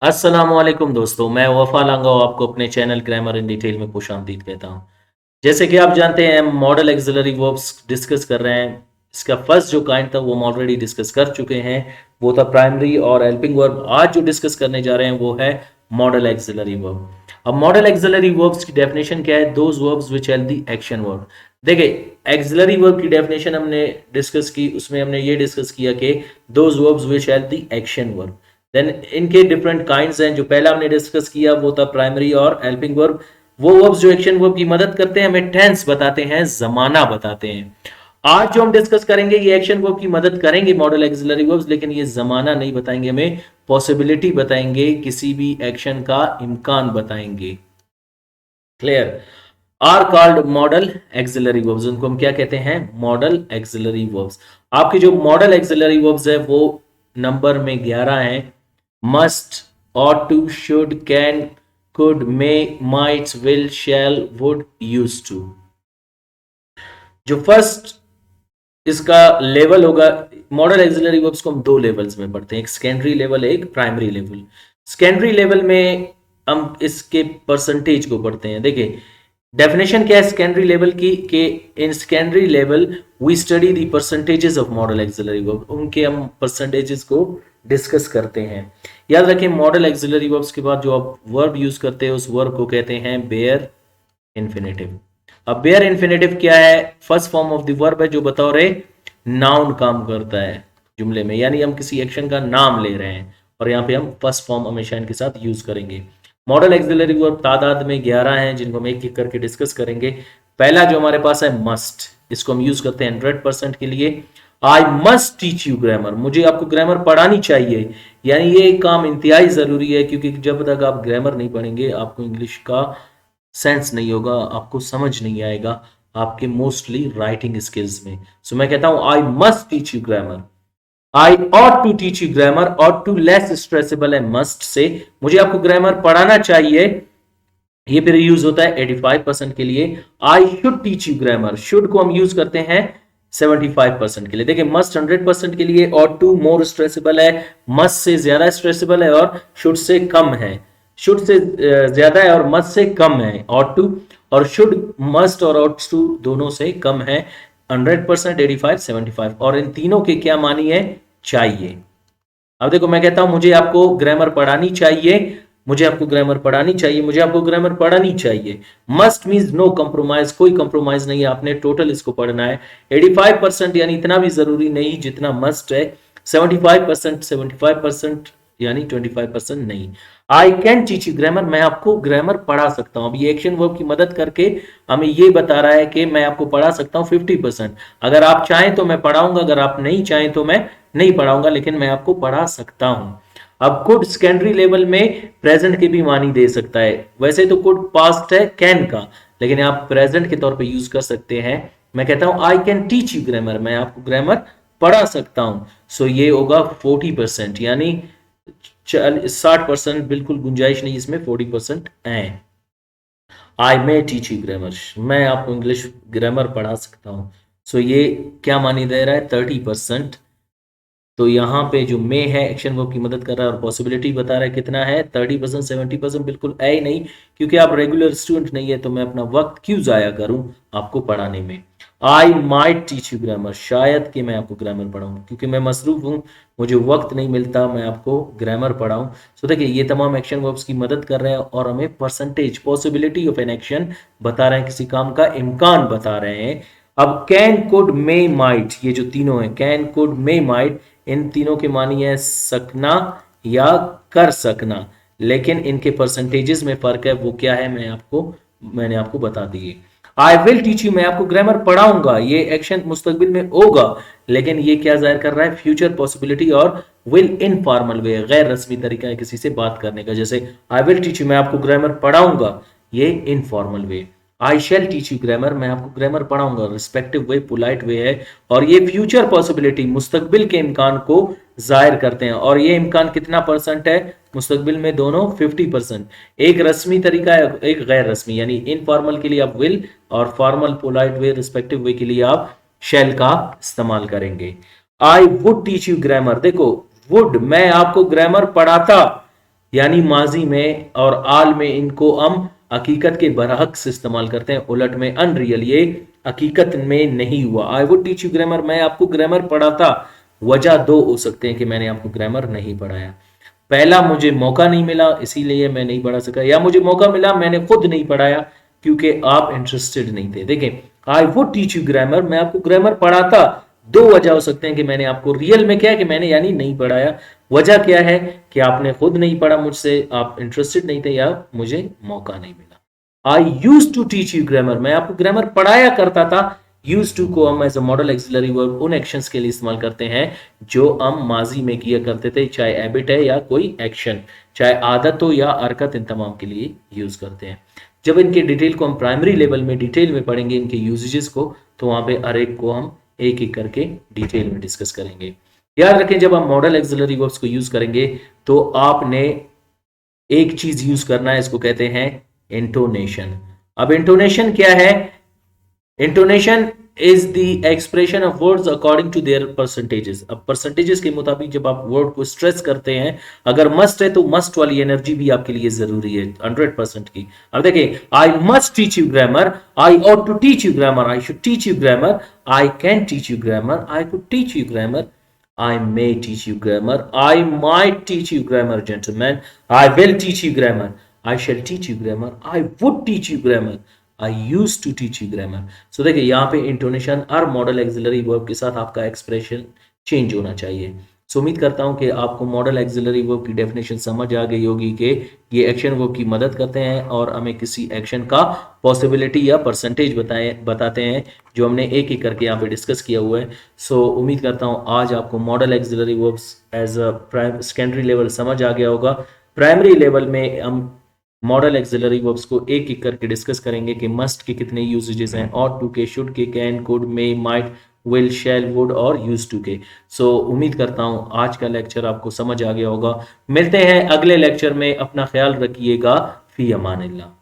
अस्सलामुअलैकुम दोस्तों, मैं वफा लांगा आपको अपने चैनल ग्रामर इन डिटेल में खुशामदीद कहता हूँ। जैसे कि आप जानते हैं, हम मॉडल एक्सिलरी वर्ब्स डिस्कस कर रहे हैं। इसका फर्स्ट जो काइंड था वो हम ऑलरेडी डिस्कस कर चुके हैं, वो था प्राइमरी और हेल्पिंग वर्ब। आज जो डिस्कस करने जा रहे हैं वो है मॉडल एक्सिलरी वर्ब। अब मॉडल एक्सिलरी वर्ब्स की डेफिनेशन क्या है? Those verbs which have the action verb. देखिए, एक्सिलरी वर्ब की डेफिनेशन हमने डिस्कस की, उसमें हमने ये डिस्कस किया कि those verbs which have the action verb. Then इनके डिफरेंट काइंड्स हैं। जो पहला हमने डिस्कस किया वो था प्राइमरी और हेल्पिंग वर्ब। वो वर्ब्स जो एक्शन वर्ब की मदद करते हैं, हमें टेंस बताते हैं, जमाना बताते हैं। आज जो हम डिस्कस करेंगे ये एक्शन वर्ब की मदद करेंगे मॉडल एक्सिलरी वर्ब्स, लेकिन ये जमाना नहीं बताएंगे, हमें पॉसिबिलिटी बताएंगे, किसी भी एक्शन का इम्कान बताएंगे। Clear? Are called modal auxiliary verbs. उनको हम क्या कहते हैं? Modal auxiliary verbs. आपके जो मॉडल एक्सिलरी वर्ब्स है वो नंबर में 11 है। Must, ought to, should, can, could, may, might, will, shall, would, used to। जो फर्स्ट इसका लेवल होगा, मॉडल एक्सिलरी वर्ब्स को हम दो लेवल्स में पढ़ते हैं, एक सेकेंडरी लेवल, एक प्राइमरी लेवल। सेकेंडरी लेवल में हम इसके परसेंटेज को पढ़ते हैं। देखिए, डेफिनेशन क्या है सेकेंडरी लेवल की? कि in secondary level we study the percentages of modal auxiliary verb. उनके हम परसेंटेजेस को डिस्कस करते हैं। याद रखें, मॉडल एक्सिलरी वर्ब्स के बाद जो आप वर्ब यूज करते हैं उस वर्ब को कहते हैं बेयर इन्फिनेटिव। अब बेयर इन्फिनेटिव क्या है? First form of the verb है जो बतौर नाउन काम करता है जुमले में, यानी हम किसी एक्शन का नाम ले रहे हैं और यहाँ पे हम फर्स्ट फॉर्म हमेशा इनके साथ यूज करेंगे। मॉडल एक्सिलरी वर्ब तादाद में 11 हैं, जिनको हम एक एक करके डिस्कस करेंगे। पहला जो हमारे पास है मस्ट, इसको हम यूज करते हैं 100% के लिए। आई मस्ट टीच यू ग्रामर, मुझे आपको ग्रामर पढ़ानी चाहिए, यानी ये काम इंतहाई जरूरी है, क्योंकि जब तक आप ग्रामर नहीं पढ़ेंगे आपको इंग्लिश का सेंस नहीं होगा, आपको समझ नहीं आएगा आपके मोस्टली राइटिंग स्किल्स में। सो मैं कहता हूं I must teach you grammar. I ought to teach you grammar, ought to less stressable है मस्ट से, मुझे आपको ग्रामर पढ़ाना चाहिए। ये फिर यूज होता है 85% के लिए। आई should teach you grammar, should को हम यूज करते हैं 75% के लिए। देखिए, मस्ट 100% के लिए, ऑट टू मोर स्ट्रेसेबल है, मस्ट से ज्यादा स्ट्रेसेबल है, और शुड से कम है। शुड से ज्यादा है और मस्ट से कम है ऑट टू, और शुड, मस्ट और ऑट टू दोनों से कम है 100%, 85, 75। और इन तीनों के क्या मानी है? चाहिए। अब देखो, मैं कहता हूं मुझे आपको ग्रामर पढ़ानी चाहिए, मुझे आपको ग्रामर पढ़ानी चाहिए, मुझे आपको ग्रामर पढ़ानी चाहिए। मस्ट मीन्स नो कंप्रोमाइज, कोई कंप्रोमाइज नहीं है, आपने टोटल इसको पढ़ना है। 85% यानी इतना भी जरूरी नहीं जितना मस्ट है। 75%, 75% यानी 25% नहीं। आई कैन टीच यू ग्रामर, मैं आपको ग्रामर पढ़ा सकता हूं। अब ये एक्शन वर्ब की मदद करके हमें ये बता रहा है कि मैं आपको पढ़ा सकता हूं 50%। अगर आप चाहें तो मैं पढ़ाऊंगा, अगर आप नहीं चाहें तो मैं नहीं पढ़ाऊंगा, लेकिन मैं आपको पढ़ा सकता हूं। अब कुड सेकेंडरी लेवल में प्रेजेंट के भी मानी दे सकता है। वैसे तो कुड पास्ट है कैन का, लेकिन आप प्रेजेंट के तौर पे यूज कर सकते हैं। मैं कहता हूं आई कैन टीच यू ग्रामर, मैं आपको ग्रामर पढ़ा सकता हूं। सो ये होगा 40%, यानी 60%, बिल्कुल गुंजाइश नहीं इसमें, 40% है। आई मे टीच यू ग्रामर, मैं आपको इंग्लिश ग्रामर पढ़ा सकता हूं। सो ये क्या मानी दे रहा है? 30%। तो यहाँ पे जो मे है एक्शन वर्ब की मदद कर रहा है और पॉसिबिलिटी बता रहा है कितना है? 30%, 70% बिल्कुल है ही नहीं, क्योंकि आप रेगुलर स्टूडेंट नहीं है, तो मैं अपना वक्त क्यों जाया करूं आपको पढ़ाने में। I might teach you grammar, शायद कि मैं आपको ग्रामर पढ़ाऊं, क्योंकि मैं मसरूफ हूं, मुझे वक्त नहीं मिलता मैं आपको ग्रामर पढ़ाऊं। सो देखिए, ये तमाम एक्शन वर्ब्स की मदद कर रहे हैं और हमें percentage, possibility of an action बता रहे हैं, किसी काम का इम्कान बता रहे हैं। अब कैन, कुड, मे, माइट, ये जो तीनों हैं, कैन, कुड, मे, माइट, इन तीनों के मानी है सकना या कर सकना, लेकिन इनके परसेंटेजेस में फर्क है। वो क्या है? मैंने आपको बता दिए। आई विल टीच यू, मैं आपको ग्रामर पढ़ाऊंगा, ये एक्शन मुस्तकबिल में होगा, लेकिन ये क्या जाहिर कर रहा है? Future possibility. और विल इनफॉर्मल वे, गैर रस्मी तरीका है किसी से बात करने का। जैसे आई विल टीच यू, मैं आपको ग्रामर पढ़ाऊंगा, ये informal way. I shall teach you grammar, मैं आपको ग्रामर पढ़ाऊंगा, रिस्पेक्टिव वे, पोलाइट वे है। और ये फ्यूचर पॉसिबिलिटी, मुस्तकबिल के इम्कान को जाहिर करते हैं। और ये इम्कान कितना परसेंट है मुस्तकबिल में? दोनों 50%। एक रस्मी तरीका है, एक गैर रस्मी, यानी इनफॉर्मल के लिए आप विल, और फॉर्मल पोलाइट वे, रिस्पेक्टिव वे के लिए आप शैल का इस्तेमाल करेंगे। I would teach you grammar, देखो वुड, मैं आपको ग्रामर पढ़ाता, यानी माजी में और आल में इनको हम हकीकत के बरअक्स इस्तेमाल करते हैं, उलट में अनरियल, ये हकीकत में नहीं हुआ। I would teach you grammar, मैं आपको ग्रामर पढ़ाता। वजह दो हो सकते हैं कि मैंने आपको ग्रामर नहीं पढ़ाया। पहला, मुझे मौका नहीं मिला इसीलिए मैं नहीं पढ़ा सका, या मुझे मौका मिला मैंने खुद नहीं पढ़ाया क्योंकि आप इंटरेस्टेड नहीं थे। देखें, I would teach you grammar, मैं आपको ग्रामर पढ़ाता। दो वजह हो सकते हैं कि मैंने आपको रियल में क्या है कि मैंने यानी नहीं पढ़ाया। वजह क्या है कि आपने खुद नहीं पढ़ा मुझसे, आप इंटरेस्टेड नहीं थे, या मुझे मौका नहीं मिला। I use to teach you grammar, मैं आपको ग्रामर पढ़ाया करता था। यूज टू को हम as a modal auxiliary verb उन एक्शंस के लिए इस्तेमाल करते हैं जो हम माजी में किया करते थे, चाहे हैबिट है या कोई एक्शन, चाहे आदत हो या हरकत, इन तमाम के लिए यूज करते हैं। जब इनके डिटेल को हम प्राइमरी लेवल में डिटेल में पढ़ेंगे इनके यूजेजेस को, तो वहां पे हर एक को हम एक एक करके डिटेल में डिस्कस करेंगे। याद रखें, जब हम मॉडल एक्सिलरी वर्ब्स को यूज करेंगे तो आपने एक चीज यूज करना है, इसको कहते हैं इंटोनेशन। अब इंटोनेशन क्या है? Intonation is the expression of words according to their percentages. अब परसेंटेजेस के मुताबिक जब आप वर्ड को स्ट्रेस करते हैं, अगर मस्ट है तो मस्ट वाली एनर्जी भी आपके लिए जरूरी है 100% की। अब देखिए, I must teach you grammar, I ought to teach you grammar, I should teach you grammar, I can teach you grammar, I could teach you grammar, I may teach you grammar, I might teach you grammar, gentlemen, I will teach you grammar, I shall teach you grammar, I would teach you grammar, I used to teach you grammar। So देखिए, यहाँ पे intonation और model auxiliary verb के साथ आपका expression change होना चाहिए। सो उम्मीद करता हूँ कि आपको मॉडल एक्सिलरी वर्ब की डेफिनेशन समझ आ गई होगी कि ये एक्शन वर्ब की मदद करते हैं और हमें किसी एक्शन का पॉसिबिलिटी या परसेंटेज बताते हैं, जो हमने एक एक करके यहाँ पे डिस्कस किया हुआ है। सो उम्मीद करता हूँ आज आपको modal auxiliary verbs as a secondary level समझ आ गया होगा। प्राइमरी लेवल में हम मॉडल एक्सिलरी वर्ब्स को एक एक करके डिस्कस करेंगे कि मस्ट के कितने यूजेजेस हैं, ऑट टू के, शुड के, can, could, may, might, will, shall, would और यूज टू के। सो उम्मीद करता हूं आज का लेक्चर आपको समझ आ गया होगा। मिलते हैं अगले लेक्चर में, अपना ख्याल रखिएगा। फी अमान अल्लाह।